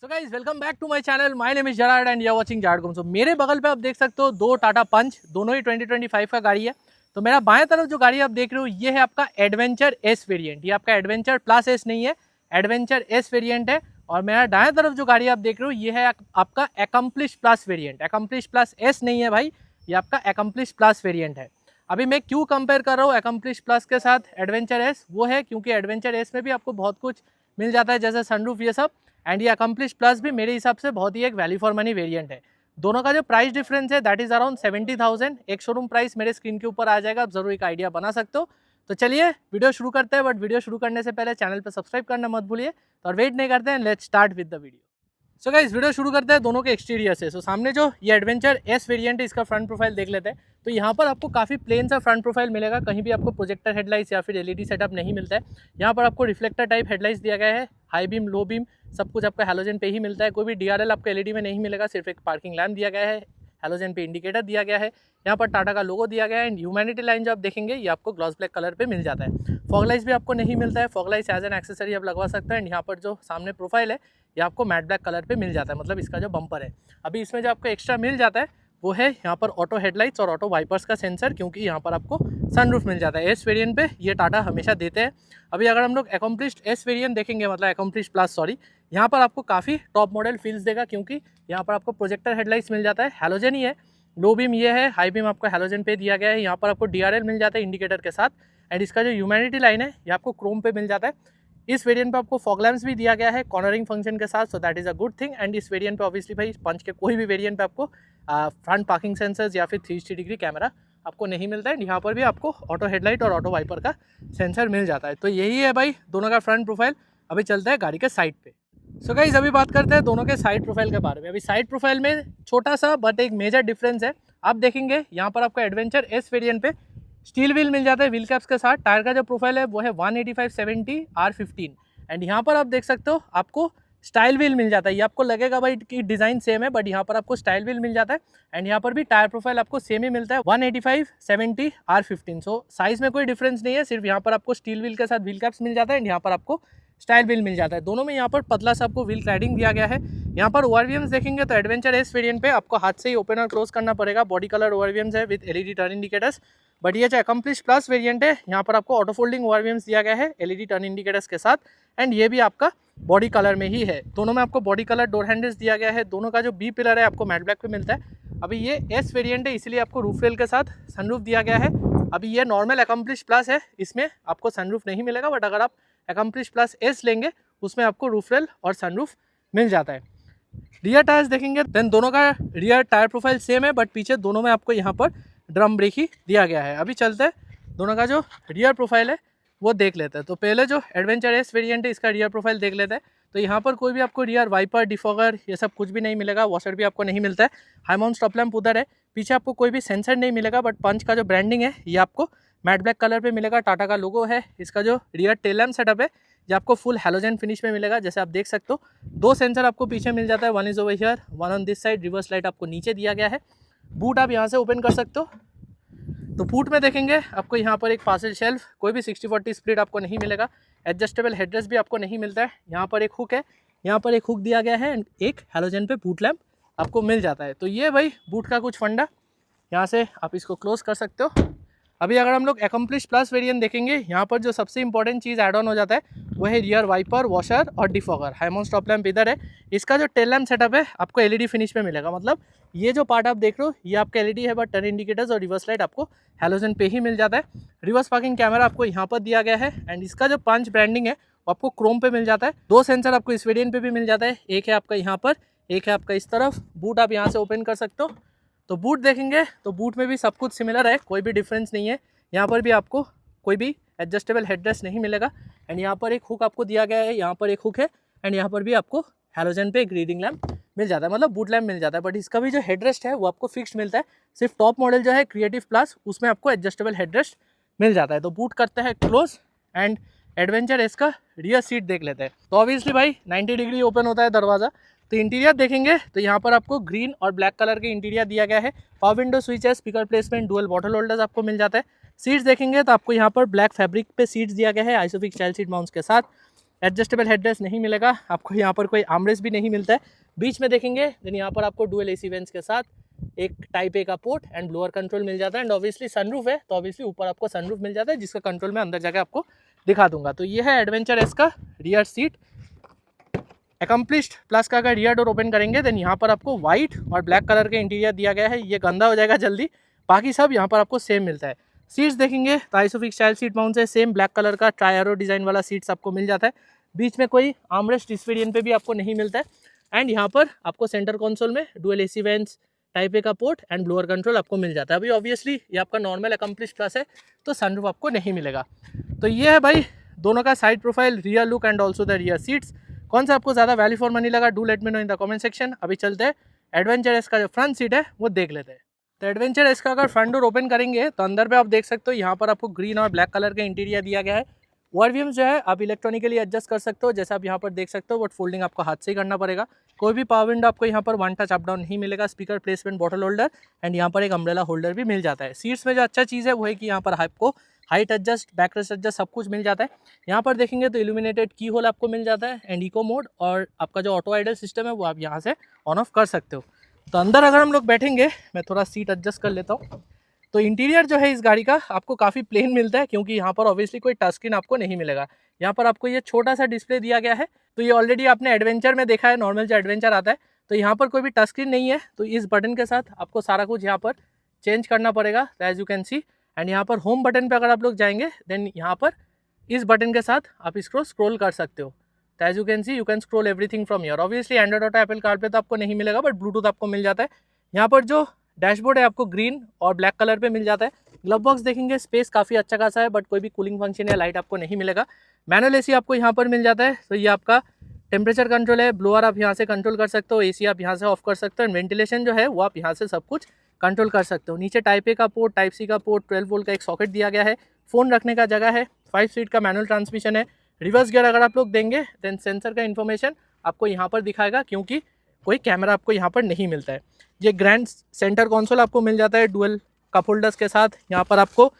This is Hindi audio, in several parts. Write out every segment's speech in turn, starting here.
So guys welcome back to my channel. My name is Jared and you are watching Jared. So मेरे बगल पे आप देख सकते हो दो टाटा पंच, दोनों ही 2025 का गाड़ी है। तो मेरा बाएं तरफ जो गाड़ी आप देख रहे हो ये है आपका एडवेंचर एस वेरिएंट। ये आपका एडवेंचर प्लस एस नहीं है, एडवेंचर एस वेरिएंट है। और मेरा दाएं तरफ जो गाड़ी आप देख रहे हो ये है आपका accomplish plus variant. Accomplish plus S नहीं है भाई, ये आपका एकम्प्लिश प्लस वेरिएंट है। अभी मैं क्यों कंपेयर कर रहा हूँ एकम्प्लिश प्लस के साथ एडवेंचर एस, वो है क्योंकि एडवेंचर एस में भी आपको बहुत कुछ मिल जाता है जैसे सनरूफ ये सब, एंड ये अकम्प्लिश प्लस भी मेरे हिसाब से बहुत ही एक वैल्यू फॉर मनी वेरिएंट है। दोनों का जो प्राइस डिफरेंस है दैट इज अराउंड 70,000। एक शोरूम प्राइस मेरे स्क्रीन के ऊपर आ जाएगा, आप जरूर एक आइडिया बना सकते हो। तो चलिए वीडियो शुरू करते हैं, बट वीडियो शुरू करने से पहले चैनल पर सब्सक्राइब करना मत भूलिए। तो और वेट नहीं करते हैं, let's start with the video. So guys video शुरू करते हैं दोनों के एक्सटीरियर से। सो सामने जो ये एडवेंचर एस वेरिएंट है इसका फ्रंट प्रोफाइल देख लेते हैं। तो यहाँ पर आपको काफ़ी प्लेन सा फ्रंट प्रोफाइल मिलेगा, कहीं भी आपको प्रोजेक्टर हेडलाइट्स या फिर एलईडी सेटअप नहीं मिलता है। यहाँ पर आपको रिफ्लेक्टर टाइप हेडलाइट्स दिया गया है, हाई बीम लो बीम सब कुछ आपका हैलोजन पे ही मिलता है। कोई भी डीआरएल आपको एलईडी में नहीं मिलेगा, सिर्फ एक पार्किंग लैम्प दिया गया है, हैलोजन पे इंडिकेटर दिया गया है। यहाँ पर टाटा का लोगो दिया गया है एंड ह्यूमैनिटी लाइन जो आप देखेंगे ये आपको ग्लॉस ब्लैक कलर पे मिल जाता है। फॉगलाइट्स भी आपको नहीं मिलता है, फॉगलाइट्स एज एन एक्सेसरी आप लगवा सकते हैं। एंड यहाँ पर जो सामने प्रोफाइल है ये आपको मैट ब्लैक कलर पे मिल जाता है, मतलब इसका जो बम्पर है। अभी इसमें जो आपको एक्स्ट्रा मिल जाता है वो है यहाँ पर ऑटो हेडलाइट्स और ऑटो वाइपर्स का सेंसर, क्योंकि यहाँ पर आपको सनरूफ मिल जाता है। एस वेरिएंट पे ये टाटा हमेशा देते हैं। अभी अगर हम लोग एकम्प्लिश्ड एस वेरिएंट देखेंगे, मतलब एकम्प्लिश्ड प्लस सॉरी, यहाँ पर आपको काफ़ी टॉप मॉडल फील्स देगा, क्योंकि यहाँ पर आपको प्रोजेक्टर हेडलाइट्स मिल जाता है, हैलोजन ही है, लो बीम ये है, हाई बीम आपको हैलोजन पे दिया गया है। यहाँ पर आपको डीआरएल मिल जाता है इंडिकेटर के साथ। एंड इसका जो ह्यूमैनिटी लाइन है ये आपको क्रोम पे मिल जाता है। इस वेरिएंट पे आपको फॉग लैम्प्स भी दिया गया है कॉर्नरिंग फंक्शन के साथ, so that is a good thing. And इस वेरिएंट पे ऑब्वियसली भाई पंच के कोई भी वेरिएंट पे आपको फ्रंट पार्किंग सेंसर्स या फिर 360 डिग्री कैमरा आपको नहीं मिलता है। यहाँ पर भी आपको ऑटो हेडलाइट और ऑटो वाइपर का सेंसर मिल जाता है। तो यही है भाई दोनों का फ्रंट प्रोफाइल। अभी चलते हैं गाड़ी के साइड पे। सो गाइस अभी बात करते हैं दोनों के साइड प्रोफाइल के बारे में। अभी साइड प्रोफाइल में छोटा सा बट एक मेजर डिफरेंस है। आप देखेंगे यहाँ पर आपको एडवेंचर एस वेरिएंट पे स्टील व्हील मिल जाता है व्हील कैप्स के साथ। टायर का जो प्रोफाइल है वो है 185/70 R15। एंड यहाँ पर आप देख सकते हो आपको स्टाइल व्हील मिल जाता है। ये आपको लगेगा भाई कि डिज़ाइन सेम है, बट यहाँ पर आपको स्टाइल व्हील मिल जाता है। एंड यहाँ पर भी टायर प्रोफाइल आपको सेम ही मिलता है 185/70 R15। सो साइज़ में कोई डिफरेंस नहीं है, सिर्फ यहाँ पर आपको स्टील व्हील के साथ व्हील कैप्स मिल जाता है एंड यहाँ पर आपको स्टाइल व्हील मिल जाता है। दोनों में यहाँ पर पतला सा आपको व्हील क्लैडिंग दिया गया है। यहाँ पर ओआरवीएम्स देखेंगे तो एडवेंचर एस वेरिएंट पे आपको हाथ से ही ओपन और क्लोज करना पड़ेगा। बॉडी कलर ओआरवीएम्स है with LED turn indicators. But ये जो एकम्प्लिश प्लस वेरिएंट है यहाँ पर आपको ऑटो फोल्डिंग ओआरवीएम्स दिया गया है एलईडी टर्न इंडिकेटर्स के साथ। एंड ये भी आपका बॉडी कलर में ही है। दोनों में आपको बॉडी कलर डोर हैंडल्स दिया गया है। दोनों का जो बी पिलर है आपको मैट ब्लैक पे मिलता है। अभी ये एस वेरिएंट है इसलिए आपको रूफ रेल के साथ सनरूफ दिया गया है। अभी ये नॉर्मल एकम्प्लिश प्लस है, इसमें आपको सनरूफ नहीं मिलेगा, बट अगर आप एकम्प्लिश प्लस एस लेंगे उसमें आपको रूफ रेल और सनरूफ मिल जाता है। रियर टायर्स देखेंगे देन दोनों का रियर टायर प्रोफाइल सेम है, बट पीछे दोनों में आपको यहाँ पर ड्रम ब्रेक ही दिया गया है। अभी चलते हैं दोनों का जो रियर प्रोफाइल है वो देख लेते हैं। तो पहले जो एडवेंचर एस वेरिएंट है इसका रियर प्रोफाइल देख लेते हैं। तो यहाँ पर कोई भी आपको रियर वाइपर डिफॉगर ये सब कुछ भी नहीं मिलेगा, वॉशर भी आपको नहीं मिलता है। हाई माउंट स्टॉप लैम्प उधर है, पीछे आपको कोई भी सेंसर नहीं मिलेगा, बट पंच का जो ब्रांडिंग है ये आपको मैट ब्लैक कलर पे मिलेगा। टाटा का लोगो है। इसका जो रियर टेल लैम्प सेटअप है ये आपको फुल हैलोजन फिनिश में मिलेगा, जैसे आप देख सकते हो। दो सेंसर आपको पीछे मिल जाता है, one is over here, one on this side. Reverse light आपको नीचे दिया गया है। बूट आप यहाँ से ओपन कर सकते हो। तो बूट में देखेंगे आपको यहाँ पर एक पासेज शेल्फ, कोई भी 60/40 स्प्लिट आपको नहीं मिलेगा। एडजस्टेबल हेडरेस्ट भी आपको नहीं मिलता है। यहाँ पर एक हुक है, यहाँ पर एक हुक दिया गया है एंड एक हैलोजन पे बूट लैम्प आपको मिल जाता है। तो ये भाई बूट का कुछ फंडा, यहाँ से आप इसको क्लोज कर सकते हो। अभी अगर हम लोग एकम्प्लिश प्लस वेरिएंट देखेंगे, यहाँ पर जो सबसे इंपॉर्टेंट चीज़ ऐड ऑन हो जाता है वो है रियर वाइपर, वॉशर और defogger. High mount stop lamp इधर है। इसका जो टेल लैम्प सेटअप है आपको एलईडी फिनिश में मिलेगा, मतलब ये जो पार्ट आप देख रहे हो ये आपका एलईडी है, बट टर्न इंडिकेटर्स और रिवर्स लाइट आपको हैलोजन पे ही मिल जाता है। रिवर्स पार्किंग कैमरा आपको यहाँ पर दिया गया है एंड इसका जो पंच ब्रांडिंग है वो आपको क्रोम पे मिल जाता है। दो सेंसर आपको इस वेरिएंट पे भी मिल जाता है, एक है आपका यहाँ पर, एक है आपका इस तरफ। बूट आप यहाँ से ओपन कर सकते हो। तो बूट देखेंगे तो बूट में भी सब कुछ सिमिलर है, कोई भी डिफरेंस नहीं है। यहाँ पर भी आपको कोई भी एडजस्टेबल हेडरेस्ट नहीं मिलेगा। एंड यहाँ पर एक हुक आपको दिया गया है, यहाँ पर एक हुक है एंड यहाँ पर भी आपको हैलोजन पे एक रीडिंग लैम्प मिल जाता है, मतलब बूट लैम्प मिल जाता है। बट इसका भी जो हेडरेस्ट है वो आपको फिक्स्ड मिलता है। सिर्फ टॉप मॉडल जो है क्रिएटिव प्लस उसमें आपको एडजस्टेबल हेडरेस्ट मिल जाता है। तो बूट करते हैं क्लोज एंड एडवेंचर इसका रियर सीट देख लेते हैं। तो ऑब्वियसली भाई 90 डिग्री ओपन होता है दरवाज़ा। तो इंटीरियर देखेंगे तो यहाँ पर आपको ग्रीन और ब्लैक कलर के इंटीरियर दिया गया है। पावर विंडो स्विच है, speaker placement, dual bottle holders आपको मिल जाता है। सीट्स देखेंगे तो आपको यहाँ पर ब्लैक फैब्रिक पे सीट्स दिया गया है आइसोफिक्स चाइल्ड सीट माउंट्स के साथ। एडजस्टेबल हेडरेस्ट नहीं मिलेगा आपको, यहाँ पर कोई आर्मरेस्ट भी नहीं मिलता है। बीच में देखेंगे देन यहाँ पर आपको डुअल एसी वेंट्स के साथ एक टाइप ए का पोर्ट एंड ब्लोअर कंट्रोल मिल जाता है। एंड ऑब्वियसली सनरूफ है तो ऑब्वियसली ऊपर आपको सनरूफ मिल जाता है, जिसका कंट्रोल मैं अंदर जाकर आपको दिखा दूंगा। तो ये है एडवेंचर एस का रियर सीट। एकम्प्लिश्ड प्लस का अगर रियर डोर ओपन करेंगे देन यहाँ पर आपको व्हाइट और ब्लैक कलर के इंटीरियर दिया गया है। ये गंदा हो जाएगा जल्दी, बाकी सब यहाँ पर आपको सेम मिलता है। सीट्स देखेंगे तो आइसोफिक्स स्टाइल सीट माउंट है, सेम ब्लैक कलर का ट्राई एरो डिजाइन वाला सीट्स आपको मिल जाता है। बीच में कोई आर्मरेस्ट इस वेरिएंट पे भी आपको नहीं मिलता है। एंड यहाँ पर आपको सेंटर कंसोल में dual AC vents, type A का पोर्ट एंड ब्लोअर कंट्रोल आपको मिल जाता है। अभी ऑब्वियसली ये आपका नॉर्मल एकम्प्लिश्ड प्लस है तो सनरूफ आपको नहीं मिलेगा। तो ये है भाई दोनों का side profile, rear look and also the rear seats. कौन सा आपको ज़्यादा वैल्यू फॉर मनी लगा, do let me know in the comment section. अभी चलते हैं एडवेंचर एस का जो फ्रंट सीट है वो देख लेते हैं। तो एडवेंचर एस का अगर फ्रंट डोर ओपन करेंगे तो अंदर पे आप देख सकते हो यहाँ पर आपको ग्रीन और ब्लैक कलर का इंटीरियर दिया गया है। ओवरव्यूज जो है आप इलेक्ट्रॉनिकली एडजस्ट कर सकते हो, जैसे आप यहाँ पर देख सकते हो, बट फोल्डिंग आपको हाथ से ही करना पड़ेगा। कोई भी पावर विंडो आपको यहाँ पर वन टच अप डाउन नहीं मिलेगा। Speaker placement, bottle holder and यहाँ पर एक अम्ब्रेला होल्डर भी मिल जाता है। सीट्स में जो अच्छा चीज़ है वो है कि यहाँ पर आपको हाइट एडजस्ट, बैकरेस्ट एडजस्ट सब कुछ मिल जाता है। यहाँ पर देखेंगे तो इल्यूमिनेटेड की होल आपको मिल जाता है एंड इको मोड, और आपका जो ऑटो आइडल सिस्टम है वो आप यहाँ से ऑन ऑफ कर सकते हो। तो अंदर अगर हम लोग बैठेंगे, मैं थोड़ा सीट एडजस्ट कर लेता हूँ। तो इंटीरियर जो है इस गाड़ी का आपको काफ़ी प्लेन मिलता है, क्योंकि यहाँ पर ऑब्वियसली कोई टच स्क्रीन आपको नहीं मिलेगा। यहाँ पर आपको ये छोटा सा डिस्प्ले दिया गया है। तो ये ऑलरेडी आपने एडवेंचर में देखा है, नॉर्मल जो एडवेंचर आता है तो यहाँ पर कोई भी टच स्क्रीन नहीं है। तो इस बटन के साथ आपको सारा कुछ यहाँ पर चेंज करना पड़ेगा, as you can see. And यहाँ पर होम बटन पे अगर आप लोग जाएंगे देन यहाँ पर इस बटन के साथ आप इसको स्क्रॉल कर सकते हो। तो as you can see you can scroll everything from here. Obviously Android Auto Apple CarPlay तो आपको नहीं मिलेगा, बट ब्लूटूथ आपको मिल जाता है। यहाँ पर जो डैशबोर्ड है आपको ग्रीन और ब्लैक कलर पे मिल जाता है। ग्लव बॉक्स देखेंगे, स्पेस काफ़ी अच्छा खासा है, बट कोई भी कूलिंग फंक्शन या लाइट आपको नहीं मिलेगा। मैनुअल एसी आपको यहाँ पर मिल जाता है। तो ये आपका टेम्परेचर कंट्रोल है, ब्लोअर आप यहाँ से कंट्रोल कर सकते हो, एसी आप यहाँ से ऑफ कर सकते हो, एंड वेंटिलेशन जो है वो आप यहाँ से सब कुछ कंट्रोल कर सकते हो। नीचे टाइप ए का पोर्ट, टाइप सी का पोर्ट, 12 वोल्ट का एक सॉकेट दिया गया है, फ़ोन रखने का जगह है, 5 स्पीड का मैनुअल ट्रांसमिशन है। रिवर्स गियर अगर आप लोग देंगे देन सेंसर का इन्फॉर्मेशन आपको यहाँ पर दिखाएगा, क्योंकि कोई कैमरा आपको यहाँ पर नहीं मिलता है। ये ग्रैंड सेंटर कंसोल आपको मिल जाता है डुअल कप होल्डर्स के साथ। यहाँ पर आपको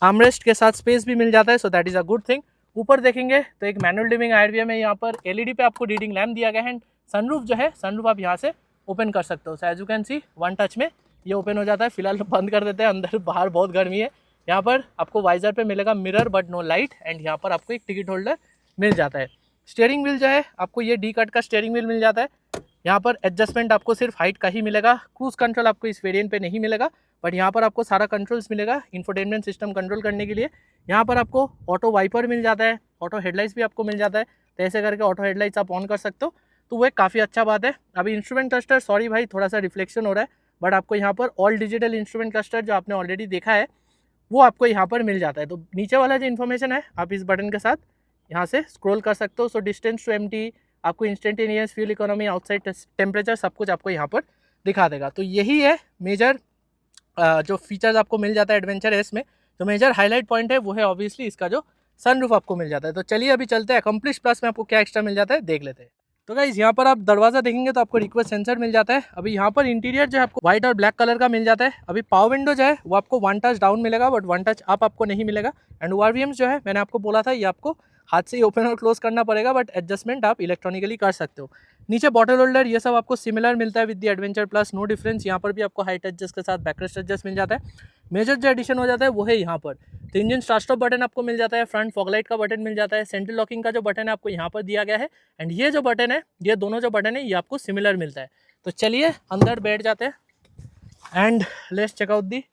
आर्मरेस्ट के साथ स्पेस भी मिल जाता है, so that is a good thing. ऊपर देखेंगे तो एक मैनुअल डिमिंग आईआरवीएम है, यहाँ पर एलईडी पे आपको रीडिंग लैम्प दिया गया है। सनरूफ जो है, सनरूफ आप यहाँ से ओपन कर सकते हो। So as you can see one touch में ये ओपन हो जाता है। फिलहाल बंद कर देते हैं, अंदर बाहर बहुत गर्मी है। यहाँ पर आपको वाइजर पे मिलेगा mirror but no light, and यहाँ पर आपको एक टिकट होल्डर मिल जाता है। स्टीयरिंग व्हील जो है आपको ये डी कट का स्टीयरिंग व्हील मिल जाता है। यहाँ पर एडजस्टमेंट आपको सिर्फ हाइट का ही मिलेगा। क्रूज कंट्रोल आपको इस वेरिएंट पे नहीं मिलेगा, बट यहाँ पर आपको सारा कंट्रोल्स मिलेगा इंफोटेनमेंट सिस्टम कंट्रोल करने के लिए। यहाँ पर आपको ऑटो वाइपर मिल जाता है, ऑटो हेडलाइट्स भी आपको मिल जाता है। तो ऐसे करके ऑटो हेडलाइट्स आप ऑन कर सकते हो, तो वो एक काफ़ी अच्छा बात है। अभी इंस्ट्रूमेंट क्लस्टर, सॉरी भाई थोड़ा सा रिफ्लेक्शन हो रहा है, बट आपको यहाँ पर ऑल डिजिटल इंस्ट्रूमेंट क्लस्टर जो आपने ऑलरेडी देखा है वो आपको यहाँ पर मिल जाता है। तो नीचे वाला जो इन्फॉर्मेशन है आप इस बटन के साथ यहाँ से स्क्रॉल कर सकते हो। सो डिस्टेंस टू एम्प्टी, आपको instantaneous fuel economy, outside temperature, सब कुछ आपको यहाँ पर दिखा देगा। तो यही है मेजर जो फीचर्स आपको मिल जाता है एडवेंचर एस में। जो मेजर हाईलाइट पॉइंट है वो है ऑब्वियसली इसका जो सनरूफ आपको मिल जाता है। तो चलिए अभी चलते हैं एकम्प्लिश प्लस में आपको क्या एक्स्ट्रा मिल जाता है देख लेते हैं। तो गाइस यहाँ पर आप दरवाजा देखेंगे तो आपको रिक्वेस्ट सेंसर मिल जाता है। अभी यहाँ पर इंटीरियर जो है आपको व्हाइट और ब्लैक कलर का मिल जाता है। अभी पावर विंडो जो है वो आपको वन टच डाउन मिलेगा, बट वन टच अप आपको नहीं मिलेगा। एंड ओआरवीएम्स जो है मैंने आपको बोला था ये आपको हाथ से ही ओपन और क्लोज करना पड़ेगा, बट एडजस्टमेंट आप इलेक्ट्रॉनिकली कर सकते हो। नीचे बॉटल होल्डर ये सब आपको सिमिलर मिलता है with the Adventure plus, no difference. यहाँ पर भी आपको हाइट एडजस्ट के साथ बैकरेस्ट एडजस्ट मिल जाता है। मेजर जो एडिशन हो जाता है वो है यहाँ पर तो इंजन स्टार्ट स्टॉप बटन आपको मिल जाता है, फ्रंट फॉगलाइट का बटन मिल जाता है, सेंट्रल लॉकिंग का जो बटन है आपको यहाँ पर दिया गया है। एंड ये जो बटन है, ये दोनों जो बटन है ये आपको सिमिलर मिलता है। तो चलिए अंदर बैठ जाते हैं and let's check out the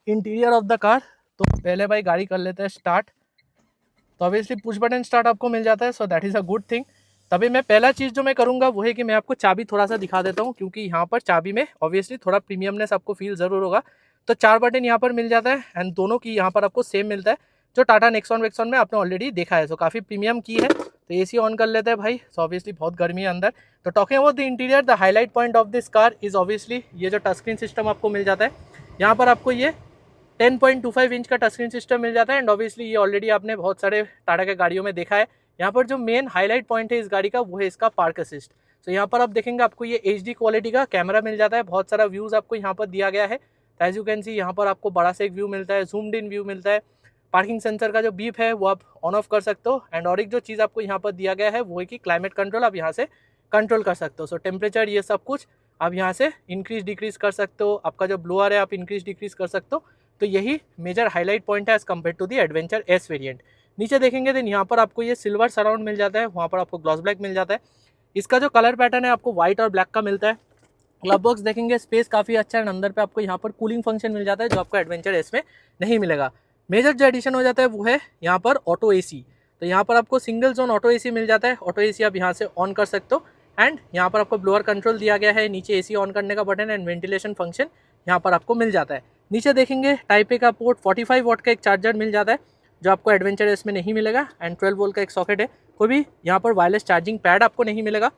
interior of the car. तो पहले भाई गाड़ी कर लेते हैं स्टार्ट। तो ऑब्वियसली पुश बटन स्टार्ट आपको मिल जाता है, so that is a good thing. तभी मैं पहला चीज़ जो मैं करूँगा वो है कि मैं आपको चाबी थोड़ा सा दिखा देता हूँ, क्योंकि यहाँ पर चाबी में ऑब्वियसली थोड़ा प्रीमियमनेस आपको फील ज़रूर होगा। तो 4 बटन यहाँ पर मिल जाता है एंड दोनों की यहाँ पर आपको सेम मिलता है जो टाटा नेक्सॉन वेक्सॉन में आपने ऑलरेडी देखा है। सो काफ़ी प्रीमियम की है। तो एसी ऑन कर लेते हैं भाई। सो ऑब्वियसली बहुत गर्मी है अंदर। तो talking about the interior, the highlight point of this car is obviously ये जो टच स्क्रीन सिस्टम आपको मिल जाता है। यहाँ पर आपको ये 10.25 इंच का टच स्क्रीन सिस्टम मिल जाता है। एंड ऑब्वियसली ये ऑलरेडी आपने बहुत सारे टाटा के गाड़ियों में देखा है। यहाँ पर जो मेन हाईलाइट पॉइंट है इस गाड़ी का वो है इसका पार्क असिस्ट। तो यहाँ पर आप देखेंगे आपको ये HD क्वालिटी का कैमरा मिल जाता है। बहुत सारा व्यूज़ आपको यहाँ पर दिया गया है। एज यू कैन सी यहाँ पर आपको बड़ा सा एक व्यू मिलता है, जूम्ड इन व्यू मिलता है, पार्किंग सेंसर का जो बीप है वो आप ऑन ऑफ कर सकते हो। एंड और एक जो चीज़ आपको यहाँ पर दिया गया है वो है कि क्लाइमेट कंट्रोल आप यहाँ से कंट्रोल कर सकते हो। सो टेम्परेचर ये सब कुछ आप यहाँ से इंक्रीज डिक्रीज कर सकते हो। आपका जो ब्लोअर है आप इंक्रीज डिक्रीज कर सकते हो। तो यही मेजर हाईलाइट पॉइंट है as compare to the Adventure S variant. नीचे देखेंगे देन यहाँ पर आपको ये सिल्वर सराउंड मिल जाता है, वहाँ पर आपको ग्लॉस ब्लैक मिल जाता है। इसका जो कलर पैटर्न है आपको व्हाइट और ब्लैक का मिलता है। ग्लव बॉक्स देखेंगे स्पेस काफ़ी अच्छा है, अंदर पे आपको यहाँ पर कूलिंग फंक्शन मिल जाता है जो आपको एडवेंचर एस में नहीं मिलेगा। मेजर जो एडिशन हो जाता है वो है यहाँ पर ऑटो एसी। तो यहाँ पर आपको सिंगल जोन ऑटो एसी मिल जाता है। ऑटो एसी आप यहाँ से ऑन कर सकते हो। एंड यहाँ पर आपको ब्लोअर कंट्रोल दिया गया है, नीचे एसी ऑन करने का बटन एंड वेंटिलेशन फंक्शन यहाँ पर आपको मिल जाता है। नीचे देखेंगे टाइप ए का पोर्ट 45 वॉट का एक चार्जर मिल जाता है जो आपको एडवेंचर एस में नहीं मिलेगा। एंड 12 वोल्ट का एक सॉकेट है। कोई भी यहाँ पर वायरलेस चार्जिंग पैड आपको नहीं मिलेगा।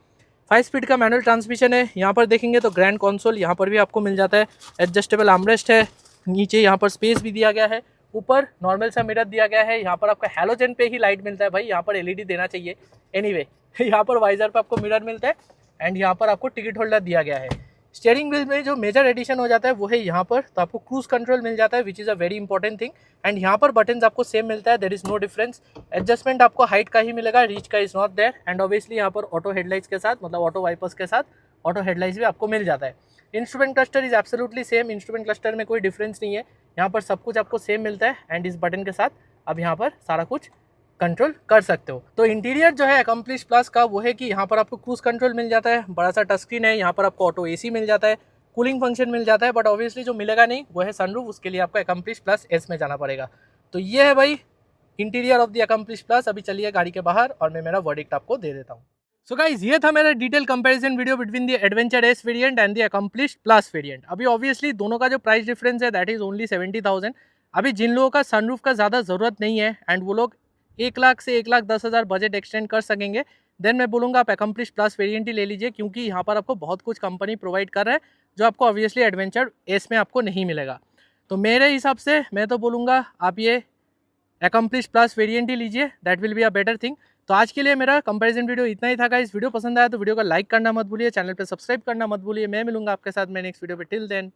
5 स्पीड का मैनुअल ट्रांसमिशन है। यहाँ पर देखेंगे तो ग्रैंड कंसोल यहाँ पर भी आपको मिल जाता है। एडजस्टेबल आर्मरेस्ट है। नीचे यहाँ पर स्पेस भी दिया गया है। ऊपर नॉर्मल सा मिरर दिया गया है। यहाँ पर आपका हैलोजन पे ही लाइट मिलता है भाई, यहाँ पर एलईडी देना चाहिए। एनीवे यहाँ पर वाइजर पे आपको मिरर मिलता है। एंड यहाँ पर आपको टिकट होल्डर दिया गया है। स्टीयरिंग व्हील में जो मेजर एडिशन हो जाता है वो है यहाँ पर, तो आपको क्रूज कंट्रोल मिल जाता है which is a very important thing. And यहाँ पर बटन्स आपको सेम मिलता है, there is no difference. Adjustment आपको हाइट का ही मिलेगा, रीच का is not there. And obviously यहाँ पर ऑटो हेडलाइट्स के साथ, मतलब ऑटो वाइपर्स के साथ ऑटो हेडलाइट्स भी आपको मिल जाता है। Instrument cluster is absolutely same. Instrument cluster में कोई डिफरेंस नहीं है, यहाँ पर सब कुछ आपको सेम मिलता है। एंड इस बटन के साथ अब यहाँ पर सारा कुछ कंट्रोल कर सकते हो। तो इंटीरियर जो है अकम्प्लिश प्लस का वो है कि यहाँ पर आपको क्रूज कंट्रोल मिल जाता है, बड़ा सा टच स्क्रीन है। यहाँ पर आपको ऑटो एसी मिल जाता है, कूलिंग फंक्शन मिल जाता है। बट ऑब्वियसली जो मिलेगा नहीं वो है सनरूफ, उसके लिए आपको अकम्प्लिश प्लस एस में जाना पड़ेगा। तो ये है भाई interior of the accomplish plus. अभी चलिए गाड़ी के बाहर और मैं मेरा वर्डिक्ट आपको दे देता हूँ। सो गाइस ये था मेरा detail comparison video between the adventure S variant and the accomplished plus variant. अभी ऑब्वियसली दोनों का जो प्राइस डिफरेंस है दैट इज ओनली 70,000। अभी जिन लोगों का सनरूफ का ज़्यादा ज़रूरत नहीं है एंड वो लोग 1 लाख से 1,10,000 बजट एक्सटेंड कर सकेंगे, देन मैं बोलूँगा आप अकम्प्लिश्ड प्लस वेरिएंट ही ले लीजिए, क्योंकि यहाँ पर आपको बहुत कुछ कंपनी प्रोवाइड कर रहा है जो आपको ऑब्वियसली एडवेंचर एस में आपको नहीं मिलेगा। तो मेरे हिसाब से मैं तो बोलूँगा आप ये अकम्प्लिश्ड प्लस वेरिएंट ही लीजिए, that will be a better thing. तो आज के लिए मेरा कंपैरिजन वीडियो इतना ही था। इस वीडियो पसंद आया तो वीडियो को लाइक करना मत भूलिए, चैनल पे सब्सक्राइब करना मत भूलिए। मैं मिलूंगा आपके साथ मैं नेक्स्ट वीडियो पे। Till then